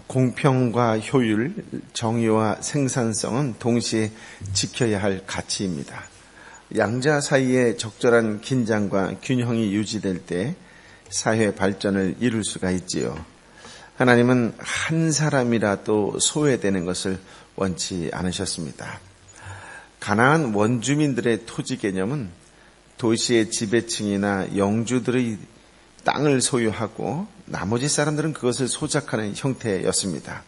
공평과 효율, 정의와 생산성은 동시에 지켜야 할 가치입니다. 양자 사이에 적절한 긴장과 균형이 유지될 때 사회 발전을 이룰 수가 있지요. 하나님은 한 사람이라도 소외되는 것을 원치 않으셨습니다. 가나안 원주민들의 토지 개념은 도시의 지배층이나 영주들의 땅을 소유하고 나머지 사람들은 그것을 소작하는 형태였습니다.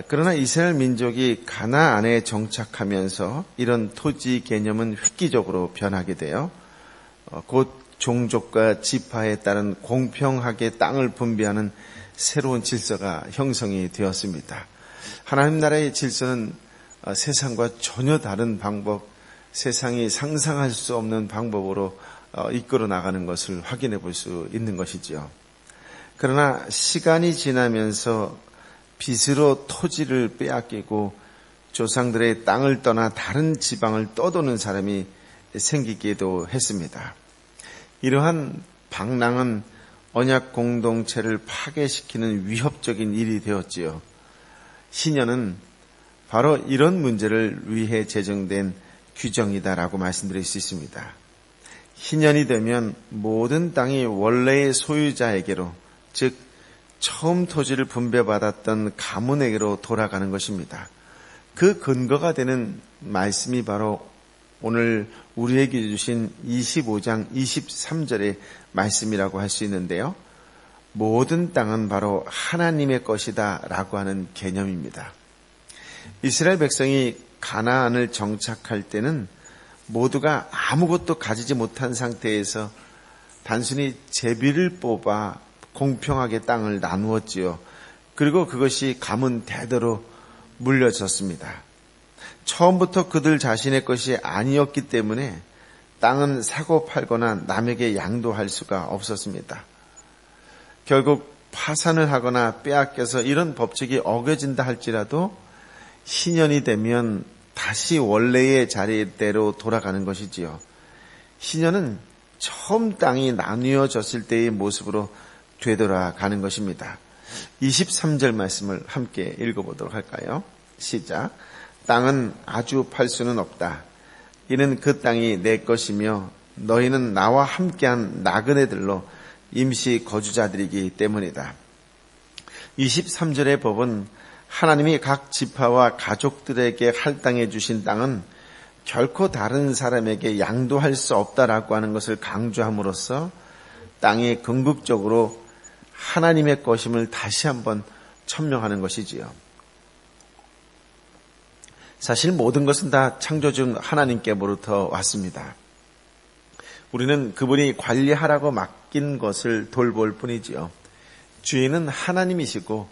그러나 이스라엘 민족이 가나안에 정착하면서 이런 토지 개념은 획기적으로 변하게 되어 곧 종족과 지파에 따른 공평하게 땅을 분배하는 새로운 질서가 형성이 되었습니다. 하나님 나라의 질서는 세상과 전혀 다른 방법, 세상이 상상할 수 없는 방법으로 이끌어 나가는 것을 확인해 볼 수 있는 것이지요. 그러나 시간이 지나면서 빚으로 토지를 빼앗기고 조상들의 땅을 떠나 다른 지방을 떠도는 사람이 생기기도 했습니다. 이러한 방랑은 언약 공동체를 파괴시키는 위협적인 일이 되었지요. 신년은 바로 이런 문제를 위해 제정된 규정이다라고 말씀드릴 수 있습니다. 희년이 되면 모든 땅이 원래의 소유자에게로, 즉 처음 토지를 분배받았던 가문에게로 돌아가는 것입니다. 그 근거가 되는 말씀이 바로 오늘 우리에게 주신 25장 23절의 말씀이라고 할 수 있는데요. 모든 땅은 바로 하나님의 것이다 라고 하는 개념입니다. 이스라엘 백성이 가나안을 정착할 때는 모두가 아무것도 가지지 못한 상태에서 단순히 제비를 뽑아 공평하게 땅을 나누었지요. 그리고 그것이 가문 대대로 물려졌습니다. 처음부터 그들 자신의 것이 아니었기 때문에 땅은 사고 팔거나 남에게 양도할 수가 없었습니다. 결국 파산을 하거나 빼앗겨서 이런 법칙이 어겨진다 할지라도 희년이 되면 다시 원래의 자리대로 돌아가는 것이지요. 희년은 처음 땅이 나뉘어졌을 때의 모습으로 되돌아가는 것입니다. 23절 말씀을 함께 읽어보도록 할까요? 시작. 땅은 아주 팔 수는 없다. 이는 그 땅이 내 것이며 너희는 나와 함께한 나그네들로 임시 거주자들이기 때문이다. 23절의 법은 하나님이 각 지파와 가족들에게 할당해 주신 땅은 결코 다른 사람에게 양도할 수 없다라고 하는 것을 강조함으로써 땅이 궁극적으로 하나님의 것임을 다시 한번 천명하는 것이지요. 사실 모든 것은 다 창조주 하나님께로부터 왔습니다. 우리는 그분이 관리하라고 맡긴 것을 돌볼 뿐이지요. 주인은 하나님이시고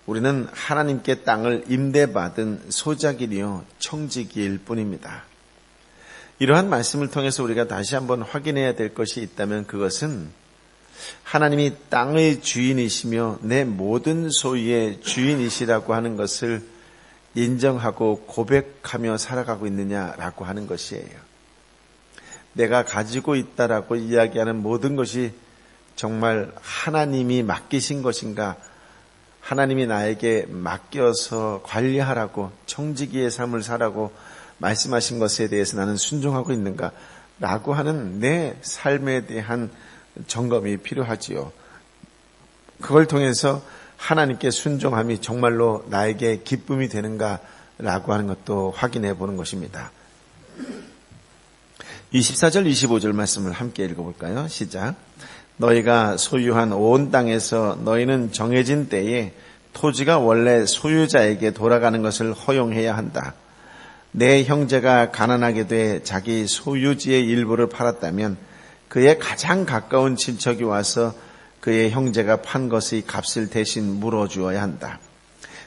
우리는 하나님께 땅을 임대받은 소작이요 청지기일 뿐입니다. 이러한 말씀을 통해서 우리가 다시 한번 확인해야 될 것이 있다면 그것은 하나님이 땅의 주인이시며 내 모든 소유의 주인이시라고 하는 것을 인정하고 고백하며 살아가고 있느냐라고 하는 것이에요. 내가 가지고 있다라고 이야기하는 모든 것이 정말 하나님이 맡기신 것인가, 하나님이 나에게 맡겨서 관리하라고 청지기의 삶을 살라고 말씀하신 것에 대해서 나는 순종하고 있는가 라고 하는 내 삶에 대한 점검이 필요하지요. 그걸 통해서 하나님께 순종함이 정말로 나에게 기쁨이 되는가 라고 하는 것도 확인해 보는 것입니다. 24절 25절 말씀을 함께 읽어볼까요? 시작. 너희가 소유한 온 땅에서 너희는 정해진 때에 토지가 원래 소유자에게 돌아가는 것을 허용해야 한다. 내 형제가 가난하게 돼 자기 소유지의 일부를 팔았다면 그의 가장 가까운 친척이 와서 그의 형제가 판 것의 값을 대신 물어주어야 한다.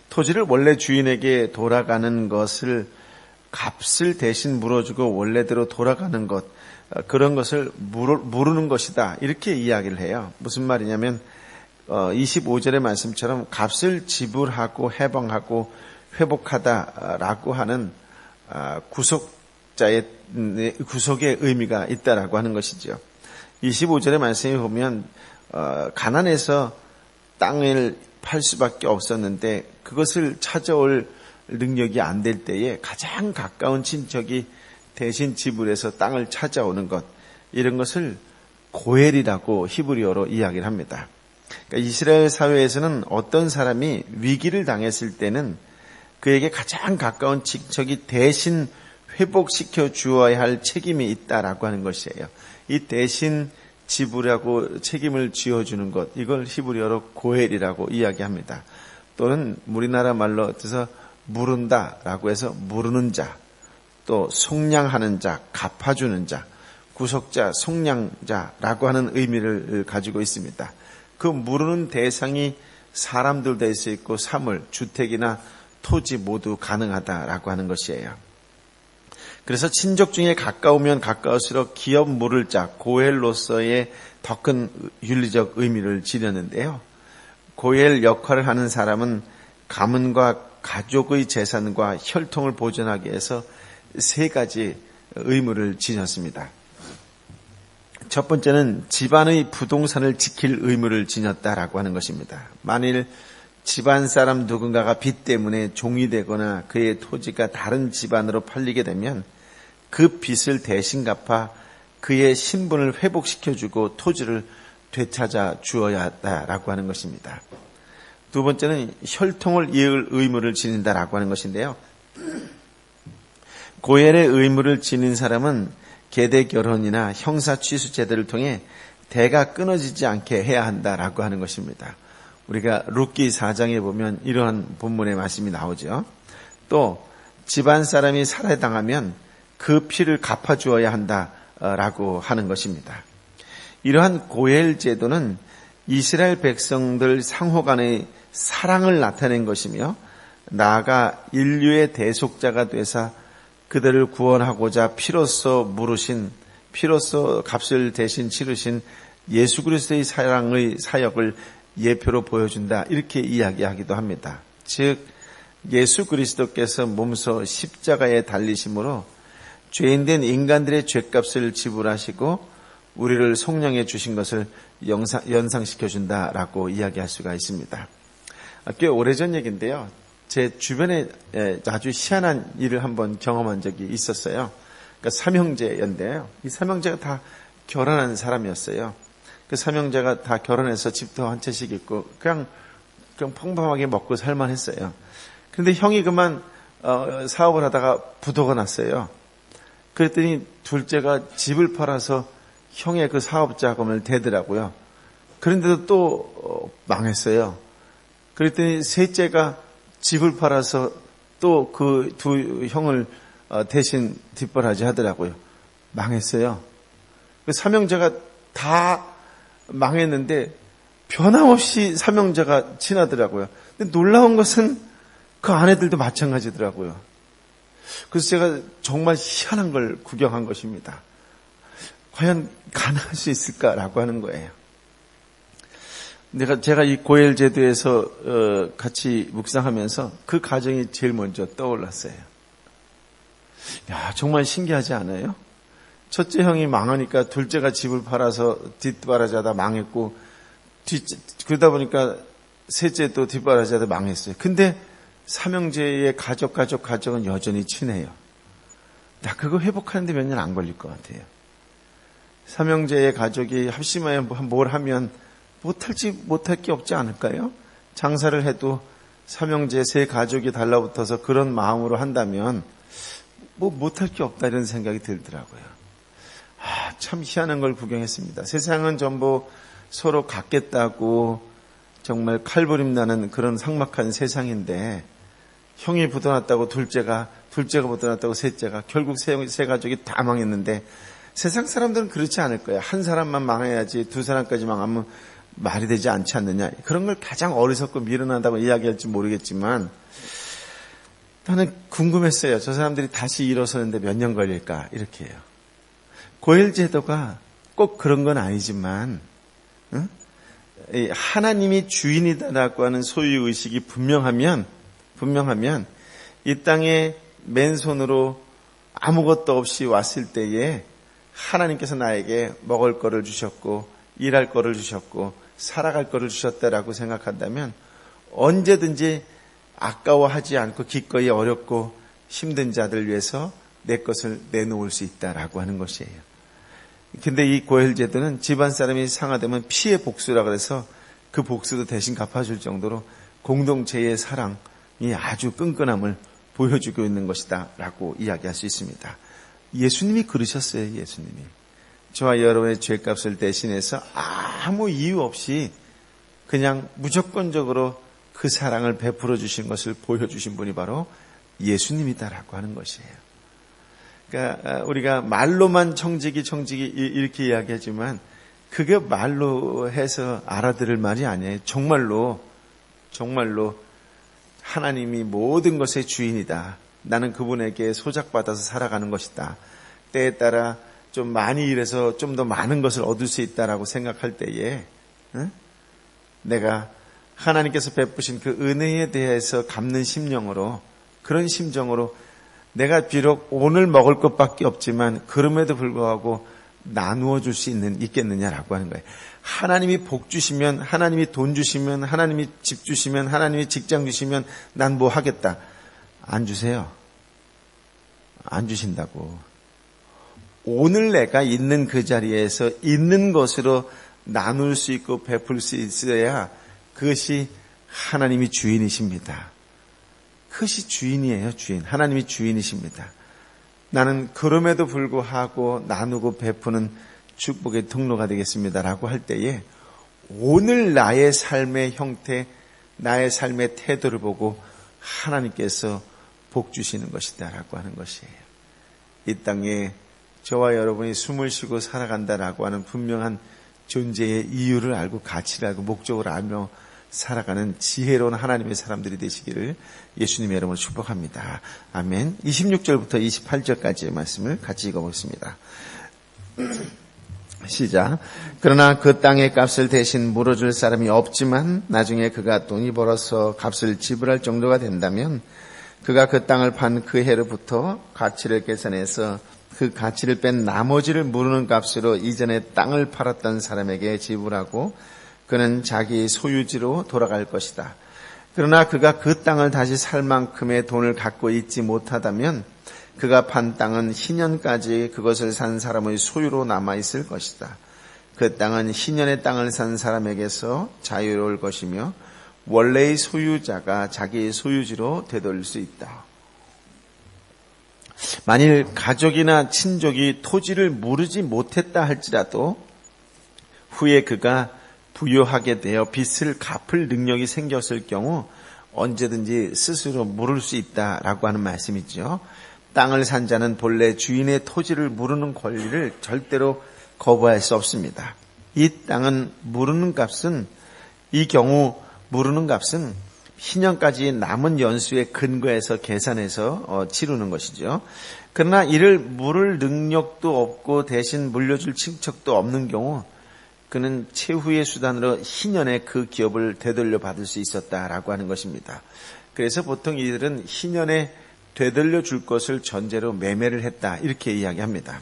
토지를 원래 주인에게 돌아가는 것을 값을 대신 물어주고 원래대로 돌아가는 것, 그런 것을 물으는 것이다. 이렇게 이야기를 해요. 무슨 말이냐면 25절의 말씀처럼 값을 지불하고 해방하고 회복하다라고 하는 구속의 의미가 있다라고 하는 것이죠. 25절의 말씀에 보면 가난해서 땅을 팔 수밖에 없었는데 그것을 찾아올 능력이 안 될 때에 가장 가까운 친척이 대신 지불해서 땅을 찾아오는 것, 이런 것을 고엘이라고 히브리어로 이야기를 합니다. 그러니까 이스라엘 사회에서는 어떤 사람이 위기를 당했을 때는 그에게 가장 가까운 친척이 대신 회복시켜 주어야 할 책임이 있다라고 하는 것이에요. 이 대신 지불하고 책임을 지어주는 것, 이걸 히브리어로 고엘이라고 이야기합니다. 또는 우리나라 말로 뜻해서 물은다라고 해서 무르는 자, 또 속량하는 자, 갚아주는 자, 구속자, 속량자라고 하는 의미를 가지고 있습니다. 그 무르는 대상이 사람들 될 수 있고 사물, 주택이나 토지 모두 가능하다라고 하는 것이에요. 그래서 친족 중에 가까우면 가까울수록 기업 물을 자, 고엘로서의 더 큰 윤리적 의미를 지녔는데요. 고엘 역할을 하는 사람은 가문과 가족의 재산과 혈통을 보존하기 위해서 세 가지 의무를 지녔습니다. 첫 번째는 집안의 부동산을 지킬 의무를 지녔다라고 하는 것입니다. 만일 집안 사람 누군가가 빚 때문에 종이 되거나 그의 토지가 다른 집안으로 팔리게 되면 그 빚을 대신 갚아 그의 신분을 회복시켜주고 토지를 되찾아 주어야 한다라고 하는 것입니다. 두 번째는 혈통을 이을 의무를 지닌다라고 하는 것인데요. 고엘의 의무를 지닌 사람은 계대 결혼이나 형사 취수 제도를 통해 대가 끊어지지 않게 해야 한다라고 하는 것입니다. 우리가 룻기 4장에 보면 이러한 본문의 말씀이 나오죠. 또 집안 사람이 살해당하면 그 피를 갚아주어야 한다라고 하는 것입니다. 이러한 고엘 제도는 이스라엘 백성들 상호 간의 사랑을 나타낸 것이며 나아가 인류의 대속자가 되사 그들을 구원하고자 피로써 물으신, 피로써 값을 대신 치르신 예수 그리스도의 사랑의 사역을 예표로 보여준다, 이렇게 이야기하기도 합니다. 즉 예수 그리스도께서 몸소 십자가에 달리심으로 죄인된 인간들의 죄값을 지불하시고 우리를 속량해 주신 것을 연상시켜준다라고 이야기할 수가 있습니다. 꽤 오래전 얘기인데요. 제 주변에 아주 희한한 일을 한번 경험한 적이 있었어요. 그러니까 삼형제였는데요. 이 삼형제가 다 결혼한 사람이었어요. 그 삼형제가 다 결혼해서 집도 한 채씩 있고 그냥 평범하게 먹고 살만 했어요. 그런데 형이 그만 사업을 하다가 부도가 났어요. 그랬더니 둘째가 집을 팔아서 형의 그 사업 자금을 대더라고요. 그런데도 또 망했어요. 그랬더니 셋째가 집을 팔아서 또 그 두 형을 대신 뒷바라지 하더라고요. 망했어요. 그 삼형제가 다 망했는데 변함없이 삼형제가 친하더라고요. 근데 놀라운 것은 그 아내들도 마찬가지더라고요. 그래서 제가 정말 희한한 걸 구경한 것입니다. 과연 가능할 수 있을까라고 하는 거예요. 제가 이 고엘 제도에서 같이 묵상하면서 그 가정이 제일 먼저 떠올랐어요. 야, 정말 신기하지 않아요? 첫째 형이 망하니까 둘째가 집을 팔아서 뒷바라지하다 망했고, 그러다 보니까 셋째도 뒷바라지하다 망했어요. 근데 삼형제의 가족은 여전히 친해요. 나 그거 회복하는데 몇 년 안 걸릴 것 같아요. 삼형제의 가족이 합심하여 뭘 하면 못할 게 없지 않을까요? 장사를 해도 삼형제 세 가족이 달라붙어서 그런 마음으로 한다면 못할 게 없다, 이런 생각이 들더라고요. 참 희한한 걸 구경했습니다. 세상은 전부 서로 같겠다고 정말 칼부림 나는 그런 삭막한 세상인데, 형이 부도났다고 둘째가 부도났다고 셋째가, 결국 세 가족이 다 망했는데, 세상 사람들은 그렇지 않을 거예요. 한 사람만 망해야지 두 사람까지 망하면 말이 되지 않지 않느냐. 그런 걸 가장 어리석고 미련하다고 이야기할지 모르겠지만, 나는 궁금했어요. 저 사람들이 다시 일어서는데 몇 년 걸릴까, 이렇게 해요. 고엘 제도가 꼭 그런 건 아니지만, 하나님이 주인이다라고 하는 소유의식이 분명하면 이 땅에 맨손으로 아무것도 없이 왔을 때에 하나님께서 나에게 먹을 거를 주셨고, 일할 거를 주셨고, 살아갈 거를 주셨다라고 생각한다면 언제든지 아까워하지 않고 기꺼이 어렵고 힘든 자들 위해서 내 것을 내놓을 수 있다라고 하는 것이에요. 근데 이 고혈제도는 집안 사람이 상하되면 피해 복수라 그래서 그 복수도 대신 갚아줄 정도로 공동체의 사랑이 아주 끈끈함을 보여주고 있는 것이다 라고 이야기할 수 있습니다. 예수님이 그러셨어요. 예수님이 저와 여러분의 죄값을 대신해서 아무 이유 없이 그냥 무조건적으로 그 사랑을 베풀어 주신 것을 보여주신 분이 바로 예수님이다라고 하는 것이에요. 그러니까 우리가 말로만 청지기 이렇게 이야기하지만 그게 말로 해서 알아들을 말이 아니에요. 정말로 하나님이 모든 것의 주인이다. 나는 그분에게 소작받아서 살아가는 것이다. 때에 따라 좀 많이 일해서 좀 더 많은 것을 얻을 수 있다라고 생각할 때에 내가 하나님께서 베푸신 그 은혜에 대해서 갚는 심령으로, 그런 심정으로 내가 비록 오늘 먹을 것밖에 없지만 그럼에도 불구하고 나누어 줄 수 있겠느냐라고 하는 거예요. 하나님이 복 주시면, 하나님이 돈 주시면, 하나님이 집 주시면, 하나님이 직장 주시면 난 뭐 하겠다. 안 주세요. 안 주신다고. 오늘 내가 있는 그 자리에서 있는 것으로 나눌 수 있고 베풀 수 있어야 그것이 하나님이 주인이십니다. 그것이 주인이에요. 주인. 하나님이 주인이십니다. 나는 그럼에도 불구하고 나누고 베푸는 축복의 통로가 되겠습니다라고 할 때에 오늘 나의 삶의 형태, 나의 삶의 태도를 보고 하나님께서 복 주시는 것이다라고 하는 것이에요. 이 땅에 저와 여러분이 숨을 쉬고 살아간다라고 하는 분명한 존재의 이유를 알고 가치를 알고 목적을 알며 살아가는 지혜로운 하나님의 사람들이 되시기를 예수님의 이름으로 축복합니다. 아멘. 26절부터 28절까지의 말씀을 같이 읽어보겠습니다. 시작. 그러나 그 땅의 값을 대신 물어줄 사람이 없지만 나중에 그가 돈이 벌어서 값을 지불할 정도가 된다면 그가 그 땅을 판 그 해로부터 가치를 계산해서 그 가치를 뺀 나머지를 물으는 값으로 이전에 땅을 팔았던 사람에게 지불하고 그는 자기 소유지로 돌아갈 것이다. 그러나 그가 그 땅을 다시 살 만큼의 돈을 갖고 있지 못하다면 그가 판 땅은 희년까지 그것을 산 사람의 소유로 남아있을 것이다. 그 땅은 희년의 땅을 산 사람에게서 자유로울 것이며 원래의 소유자가 자기의 소유지로 되돌릴 수 있다. 만일 가족이나 친족이 토지를 무르지 못했다 할지라도 후에 그가 부유하게 되어 빚을 갚을 능력이 생겼을 경우 언제든지 스스로 물을 수 있다라고 하는 말씀이죠. 땅을 산 자는 본래 주인의 토지를 무르는 권리를 절대로 거부할 수 없습니다. 이 땅은 이 경우 무르는 값은 희년까지 남은 연수의 근거에서 계산해서 치르는 것이죠. 그러나 이를 물을 능력도 없고 대신 물려줄 친척도 없는 경우 그는 최후의 수단으로 희년에 그 기업을 되돌려 받을 수 있었다라고 하는 것입니다. 그래서 보통 이들은 희년에 되돌려 줄 것을 전제로 매매를 했다 이렇게 이야기합니다.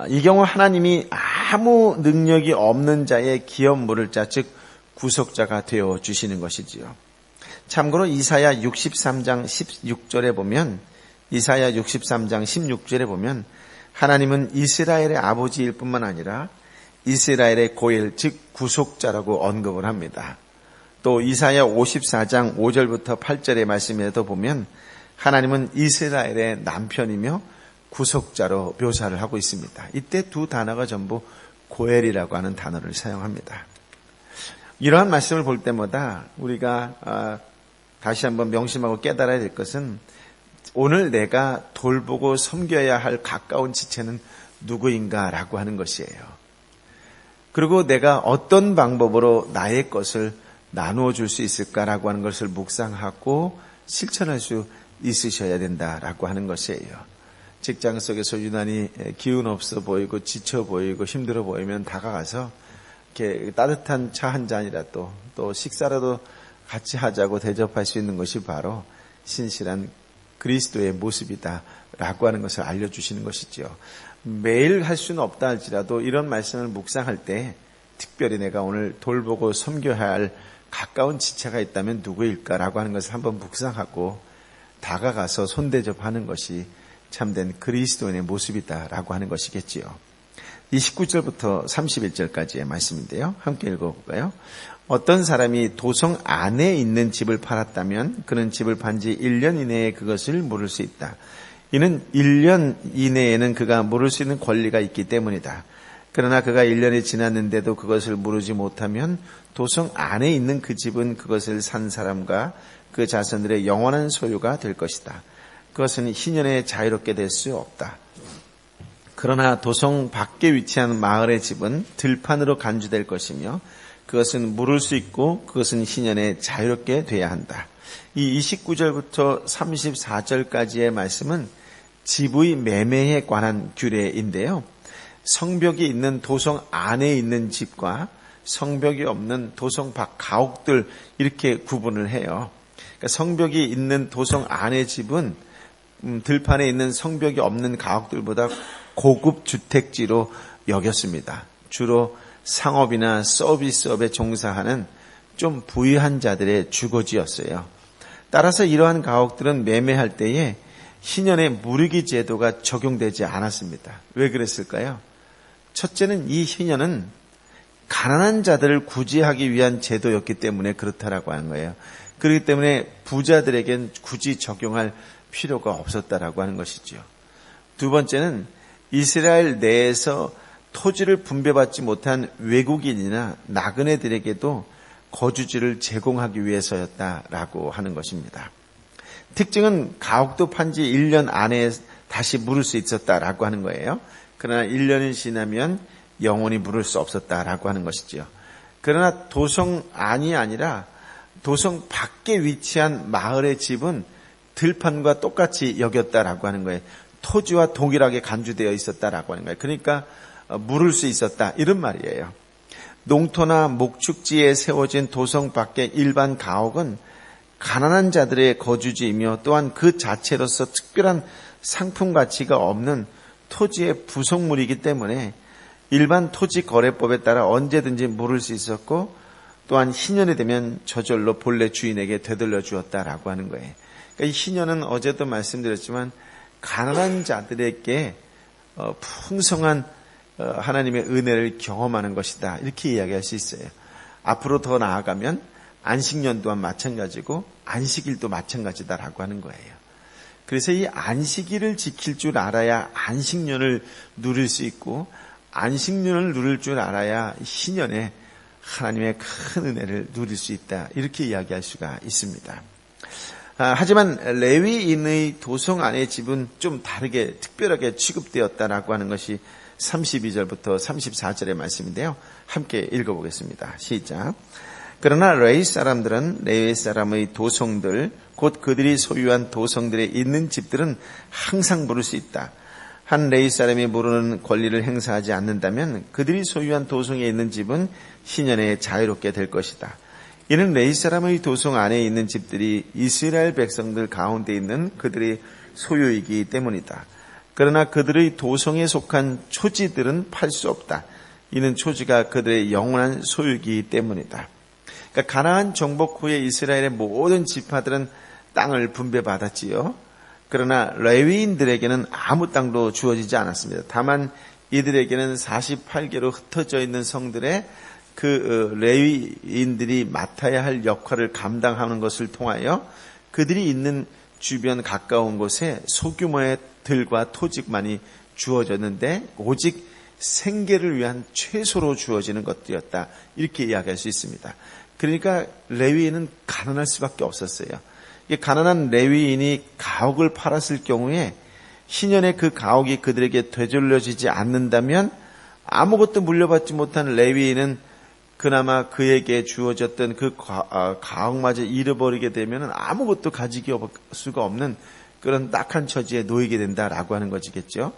이 경우 하나님이 아무 능력이 없는 자의 기업 물을 자, 즉 구속자가 되어 주시는 것이지요. 참고로 이사야 63장 16절에 보면 하나님은 이스라엘의 아버지일 뿐만 아니라 이스라엘의 고엘 즉 구속자라고 언급을 합니다. 또 이사야 54장 5절부터 8절의 말씀에도 보면 하나님은 이스라엘의 남편이며 구속자로 묘사를 하고 있습니다. 이때 두 단어가 전부 고엘이라고 하는 단어를 사용합니다. 이러한 말씀을 볼 때마다 우리가 다시 한번 명심하고 깨달아야 될 것은 오늘 내가 돌보고 섬겨야 할 가까운 지체는 누구인가라고 하는 것이에요. 그리고 내가 어떤 방법으로 나의 것을 나누어 줄 수 있을까라고 하는 것을 묵상하고 실천할 수 있으셔야 된다라고 하는 것이에요. 직장 속에서 유난히 기운 없어 보이고 지쳐 보이고 힘들어 보이면 다가가서 이렇게 따뜻한 차 한 잔이라도 또 식사라도 같이 하자고 대접할 수 있는 것이 바로 신실한 그리스도의 모습이다라고 하는 것을 알려주시는 것이죠. 매일 할 수는 없다 할지라도 이런 말씀을 묵상할 때 특별히 내가 오늘 돌보고 섬겨야 할 가까운 지체가 있다면 누구일까라고 하는 것을 한번 묵상하고 다가가서 손대접하는 것이 참된 그리스도인의 모습이다라고 하는 것이겠지요. 29절부터 31절까지의 말씀인데요. 함께 읽어볼까요? 어떤 사람이 도성 안에 있는 집을 팔았다면 그는 집을 판 지 1년 이내에 그것을 물을 수 있다. 이는 1년 이내에는 그가 물을 수 있는 권리가 있기 때문이다. 그러나 그가 1년이 지났는데도 그것을 물으지 못하면 도성 안에 있는 그 집은 그것을 산 사람과 그 자손들의 영원한 소유가 될 것이다. 그것은 희년에 자유롭게 될 수 없다. 그러나 도성 밖에 위치한 마을의 집은 들판으로 간주될 것이며 그것은 물을 수 있고 그것은 희년에 자유롭게 돼야 한다. 이 29절부터 34절까지의 말씀은 집의 매매에 관한 규례인데요. 성벽이 있는 도성 안에 있는 집과 성벽이 없는 도성 밖 가옥들 이렇게 구분을 해요. 그러니까 성벽이 있는 도성 안의 집은 들판에 있는 성벽이 없는 가옥들보다 고급 주택지로 여겼습니다. 주로 상업이나 서비스업에 종사하는 좀 부유한 자들의 주거지였어요. 따라서 이러한 가옥들은 매매할 때에 희년의 무르기 제도가 적용되지 않았습니다. 왜 그랬을까요? 첫째는 이 희년은 가난한 자들을 구제하기 위한 제도였기 때문에 그렇다라고 하는 거예요. 그렇기 때문에 부자들에겐 굳이 적용할 필요가 없었다라고 하는 것이죠. 두 번째는 이스라엘 내에서 토지를 분배받지 못한 외국인이나 나그네들에게도 거주지를 제공하기 위해서였다라고 하는 것입니다. 특징은 가옥도 판지 1년 안에 다시 물을 수 있었다라고 하는 거예요. 그러나 1년이 지나면 영원히 물을 수 없었다라고 하는 것이죠. 그러나 도성 안이 아니라 도성 밖에 위치한 마을의 집은 들판과 똑같이 여겼다라고 하는 거예요. 토지와 동일하게 간주되어 있었다라고 하는 거예요. 그러니까 물을 수 있었다 이런 말이에요. 농토나 목축지에 세워진 도성 밖의 일반 가옥은 가난한 자들의 거주지이며 또한 그 자체로서 특별한 상품 가치가 없는 토지의 부속물이기 때문에 일반 토지 거래법에 따라 언제든지 물을 수 있었고 또한 희년이 되면 저절로 본래 주인에게 되돌려 주었다라고 하는 거예요. 그러니까 이 희년은 어제도 말씀드렸지만 가난한 자들에게 풍성한 하나님의 은혜를 경험하는 것이다. 이렇게 이야기할 수 있어요. 앞으로 더 나아가면 안식년 또한 마찬가지고 안식일도 마찬가지다라고 하는 거예요. 그래서 이 안식일을 지킬 줄 알아야 안식년을 누릴 수 있고 안식년을 누릴 줄 알아야 희년에 하나님의 큰 은혜를 누릴 수 있다. 이렇게 이야기할 수가 있습니다. 하지만 레위인의 도성 안의 집은 좀 다르게 특별하게 취급되었다라고 하는 것이 32절부터 34절의 말씀인데요. 함께 읽어보겠습니다. 시작. 그러나 레위 사람들은 레위 사람의 도성들 곧 그들이 소유한 도성들에 있는 집들은 항상 물을 수 있다. 한 레위 사람이 모르는 권리를 행사하지 않는다면 그들이 소유한 도성에 있는 집은 희년에 자유롭게 될 것이다. 이는 레위 사람의 도성 안에 있는 집들이 이스라엘 백성들 가운데 있는 그들의 소유이기 때문이다. 그러나 그들의 도성에 속한 초지들은 팔 수 없다. 이는 초지가 그들의 영원한 소유이기 때문이다. 그러니까 가나안 정복 후에 이스라엘의 모든 지파들은 땅을 분배받았지요. 그러나 레위인들에게는 아무 땅도 주어지지 않았습니다. 다만 이들에게는 48개로 흩어져 있는 성들에 그 레위인들이 맡아야 할 역할을 감당하는 것을 통하여 그들이 있는 주변 가까운 곳에 소규모의 들과 토지만이 주어졌는데 오직 생계를 위한 최소로 주어지는 것들이었다. 이렇게 이야기할 수 있습니다. 그러니까 레위인은 가난할 수밖에 없었어요. 가난한 레위인이 가옥을 팔았을 경우에 희년에 그 가옥이 그들에게 되돌려지지 않는다면 아무것도 물려받지 못한 레위인은 그나마 그에게 주어졌던 그 가옥마저 잃어버리게 되면 아무것도 가지기 수가 없는 그런 딱한 처지에 놓이게 된다라고 하는 것이겠죠.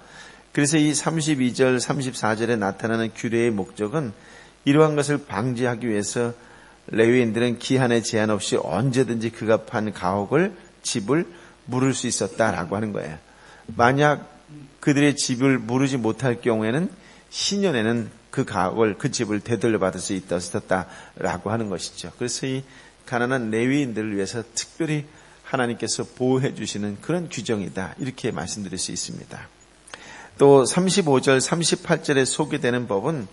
그래서 이 32절, 34절에 나타나는 규례의 목적은 이러한 것을 방지하기 위해서 레위인들은 기한에 제한 없이 언제든지 그가 판 가옥을, 집을 물을 수 있었다라고 하는 거예요. 만약 그들의 집을 물으지 못할 경우에는 희년에는 그 가옥을, 그 집을 되돌려받을 수 있었다라고 하는 것이죠. 그래서 이 가난한 레위인들을 위해서 특별히 하나님께서 보호해 주시는 그런 규정이다, 이렇게 말씀드릴 수 있습니다. 또 35절 38절에 소개되는 법은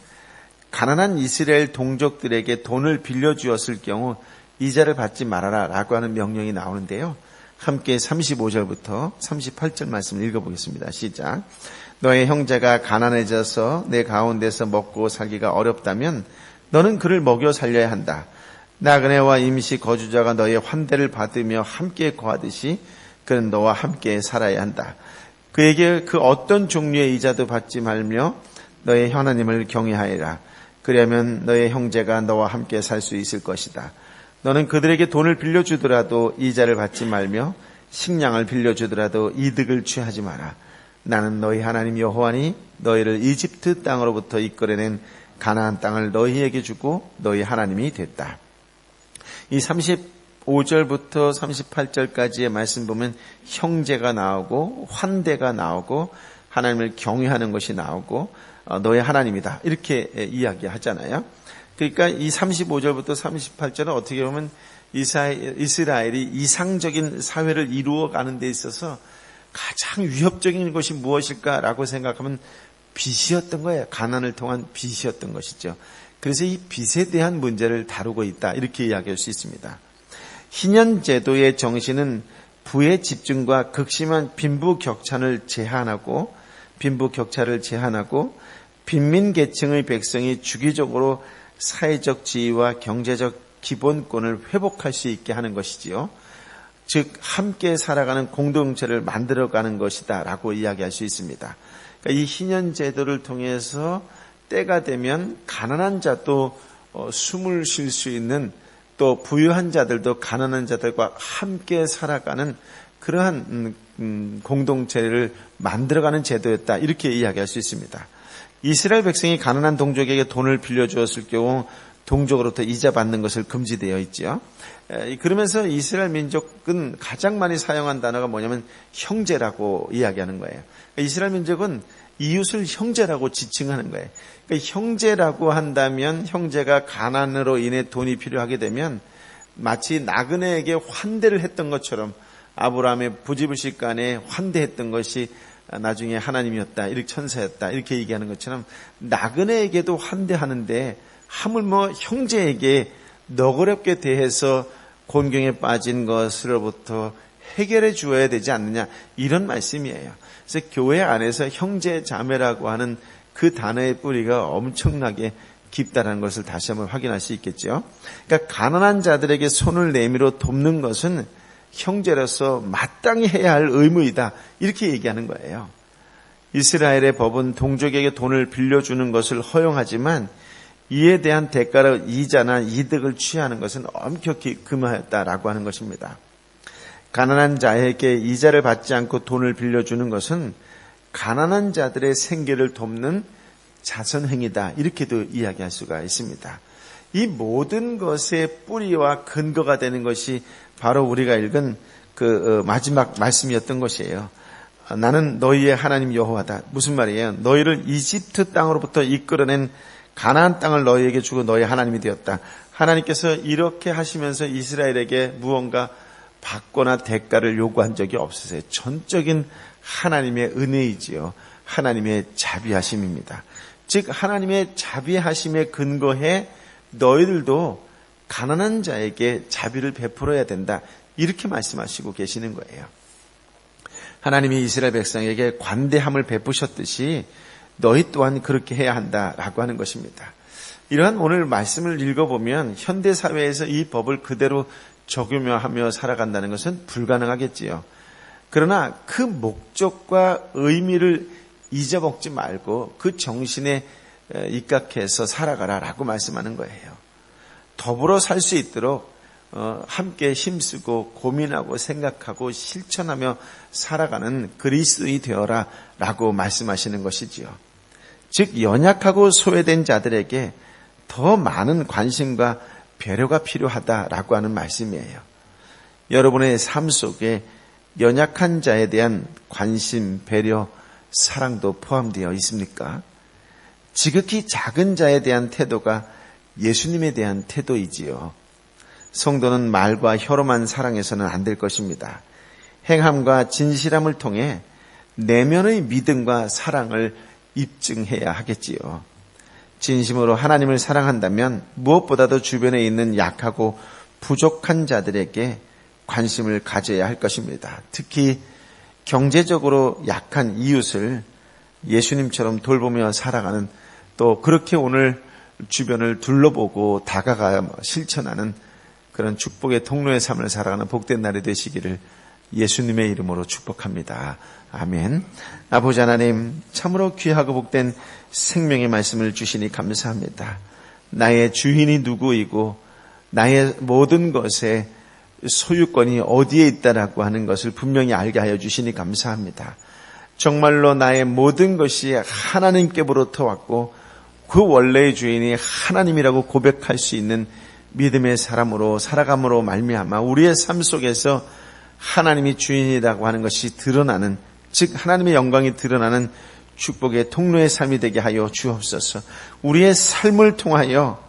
가난한 이스라엘 동족들에게 돈을 빌려주었을 경우 이자를 받지 말아라 라고 하는 명령이 나오는데요. 함께 35절부터 38절 말씀을 읽어보겠습니다. 시작. 너의 형제가 가난해져서 내 가운데서 먹고 살기가 어렵다면 너는 그를 먹여 살려야 한다. 나그네와 임시 거주자가 너의 환대를 받으며 함께 거하듯이 그는 너와 함께 살아야 한다. 그에게 그 어떤 종류의 이자도 받지 말며 너의 하나님을 경외하여라. 그러면 너의 형제가 너와 함께 살 수 있을 것이다. 너는 그들에게 돈을 빌려주더라도 이자를 받지 말며 식량을 빌려주더라도 이득을 취하지 마라. 나는 너희 하나님 여호와니 너희를 이집트 땅으로부터 이끌어낸 가나안 땅을 너희에게 주고 너희 하나님이 됐다. 이 35절부터 38절까지의 말씀 보면 형제가 나오고 환대가 나오고 하나님을 경외하는 것이 나오고 너의 하나님이다, 이렇게 이야기하잖아요. 그러니까 이 35절부터 38절은 어떻게 보면 이스라엘이 이상적인 사회를 이루어가는 데 있어서 가장 위협적인 것이 무엇일까라고 생각하면 빚이었던 거예요. 가난을 통한 빚이었던 것이죠. 그래서 이 빚에 대한 문제를 다루고 있다, 이렇게 이야기할 수 있습니다. 희년제도의 정신은 부의 집중과 극심한 빈부격차를 제한하고 빈민계층의 백성이 주기적으로 사회적 지위와 경제적 기본권을 회복할 수 있게 하는 것이지요. 즉 함께 살아가는 공동체를 만들어가는 것이다 라고 이야기할 수 있습니다. 그러니까 이 희년제도를 통해서 때가 되면 가난한 자도 숨을 쉴 수 있는, 또 부유한 자들도 가난한 자들과 함께 살아가는 그러한 공동체를 만들어가는 제도였다, 이렇게 이야기할 수 있습니다. 이스라엘 백성이 가난한 동족에게 돈을 빌려주었을 경우 동족으로부터 이자 받는 것을 금지되어 있지요. 그러면서 이스라엘 민족은 가장 많이 사용한 단어가 뭐냐면 형제라고 이야기하는 거예요. 이스라엘 민족은 이웃을 형제라고 지칭하는 거예요. 그러니까 형제라고 한다면 형제가 가난으로 인해 돈이 필요하게 되면 마치 나그네에게 환대를 했던 것처럼 아브라함의 부지불식간에 환대했던 것이 나중에 하나님이었다, 이렇게 천사였다, 이렇게 얘기하는 것처럼 나그네에게도 환대하는데 하물며 형제에게 너그럽게 대해서 곤경에 빠진 것으로부터 해결해 주어야 되지 않느냐, 이런 말씀이에요. 그래서 교회 안에서 형제 자매라고 하는 그 단어의 뿌리가 엄청나게 깊다는 것을 다시 한번 확인할 수 있겠죠. 그러니까 가난한 자들에게 손을 내밀어 돕는 것은 형제로서 마땅히 해야 할 의무이다, 이렇게 얘기하는 거예요. 이스라엘의 법은 동족에게 돈을 빌려주는 것을 허용하지만 이에 대한 대가로 이자나 이득을 취하는 것은 엄격히 금하였다라고 하는 것입니다. 가난한 자에게 이자를 받지 않고 돈을 빌려주는 것은 가난한 자들의 생계를 돕는 자선행위다, 이렇게도 이야기할 수가 있습니다. 이 모든 것의 뿌리와 근거가 되는 것이 바로 우리가 읽은 그 마지막 말씀이었던 것이에요. 나는 너희의 하나님 여호와다. 무슨 말이에요? 너희를 이집트 땅으로부터 이끌어낸 가나안 땅을 너희에게 주고 너희 하나님이 되었다. 하나님께서 이렇게 하시면서 이스라엘에게 무언가 받거나 대가를 요구한 적이 없으세요. 전적인 하나님의 은혜이지요. 하나님의 자비하심입니다. 즉 하나님의 자비하심에 근거해 너희들도 가난한 자에게 자비를 베풀어야 된다, 이렇게 말씀하시고 계시는 거예요. 하나님이 이스라엘 백성에게 관대함을 베푸셨듯이 너희 또한 그렇게 해야 한다라고 하는 것입니다. 이러한 오늘 말씀을 읽어보면 현대사회에서 이 법을 그대로 적용하며 살아간다는 것은 불가능하겠지요. 그러나 그 목적과 의미를 잊어먹지 말고 그 정신에 입각해서 살아가라라고 말씀하는 거예요. 더불어 살 수 있도록 함께 힘쓰고 고민하고 생각하고 실천하며 살아가는 그리스도인이 되어라 라고 말씀하시는 것이지요. 즉 연약하고 소외된 자들에게 더 많은 관심과 배려가 필요하다라고 하는 말씀이에요. 여러분의 삶 속에 연약한 자에 대한 관심, 배려, 사랑도 포함되어 있습니까? 지극히 작은 자에 대한 태도가 예수님에 대한 태도이지요. 성도는 말과 혀로만 사랑해서는 안 될 것입니다. 행함과 진실함을 통해 내면의 믿음과 사랑을 입증해야 하겠지요. 진심으로 하나님을 사랑한다면 무엇보다도 주변에 있는 약하고 부족한 자들에게 관심을 가져야 할 것입니다. 특히 경제적으로 약한 이웃을 예수님처럼 돌보며 살아가는, 또 그렇게 오늘 주변을 둘러보고 다가가 실천하는 그런 축복의 통로의 삶을 살아가는 복된 날이 되시기를 예수님의 이름으로 축복합니다. 아멘. 아버지 하나님, 참으로 귀하고 복된 생명의 말씀을 주시니 감사합니다. 나의 주인이 누구이고 나의 모든 것에 소유권이 어디에 있다라고 하는 것을 분명히 알게 하여 주시니 감사합니다. 정말로 나의 모든 것이 하나님께로부터 왔고 그 원래의 주인이 하나님이라고 고백할 수 있는 믿음의 사람으로 살아감으로 말미암아 우리의 삶 속에서 하나님이 주인이라고 하는 것이 드러나는, 즉 하나님의 영광이 드러나는 축복의 통로의 삶이 되게 하여 주옵소서. 우리의 삶을 통하여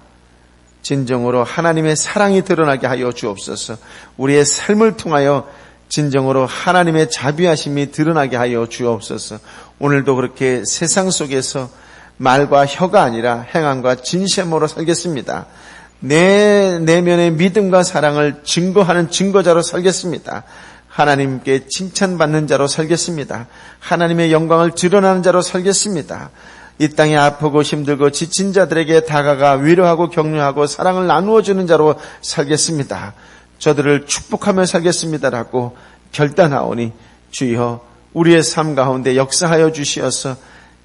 진정으로 하나님의 사랑이 드러나게 하여 주옵소서. 우리의 삶을 통하여 진정으로 하나님의 자비하심이 드러나게 하여 주옵소서. 오늘도 그렇게 세상 속에서 말과 혀가 아니라 행함과 진심으로 살겠습니다. 내 내면의 믿음과 사랑을 증거하는 증거자로 살겠습니다. 하나님께 칭찬받는 자로 살겠습니다. 하나님의 영광을 드러나는 자로 살겠습니다. 이 땅에 아프고 힘들고 지친 자들에게 다가가 위로하고 격려하고 사랑을 나누어 주는 자로 살겠습니다. 저들을 축복하며 살겠습니다라고 결단하오니 주여 우리의 삶 가운데 역사하여 주시어서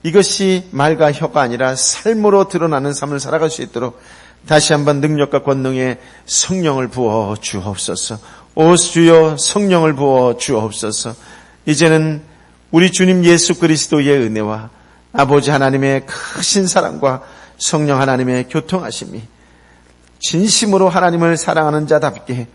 이것이 말과 혀가 아니라 삶으로 드러나는 삶을 살아갈 수 있도록 다시 한번 능력과 권능의 성령을 부어 주옵소서. 오 주여 성령을 부어 주옵소서. 이제는 우리 주님 예수 그리스도의 은혜와 아버지 하나님의 크신 사랑과 성령 하나님의 교통하심이 진심으로 하나님을 사랑하는 자답게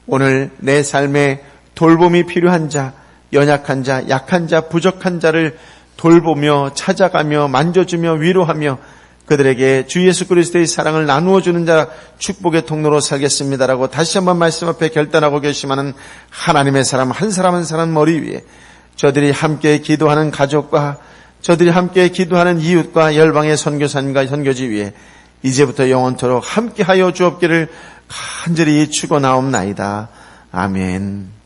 오늘 내 삶에 돌봄이 필요한 자, 연약한 자, 약한 자, 부족한 자를 돌보며 찾아가며 만져주며 위로하며 그들에게 주 예수 그리스도의 사랑을 나누어주는 자 축복의 통로로 살겠습니다라고 다시 한번 말씀 앞에 결단하고 계시면은 하나님의 사람 한 사람 한 사람 머리 위에 저들이 함께 기도하는 가족과 저들이 함께 기도하는 이웃과 열방의 선교사님과 선교지 위에 이제부터 영원토록 함께하여 주옵기를 간절히 축원하옵나이다. 아멘.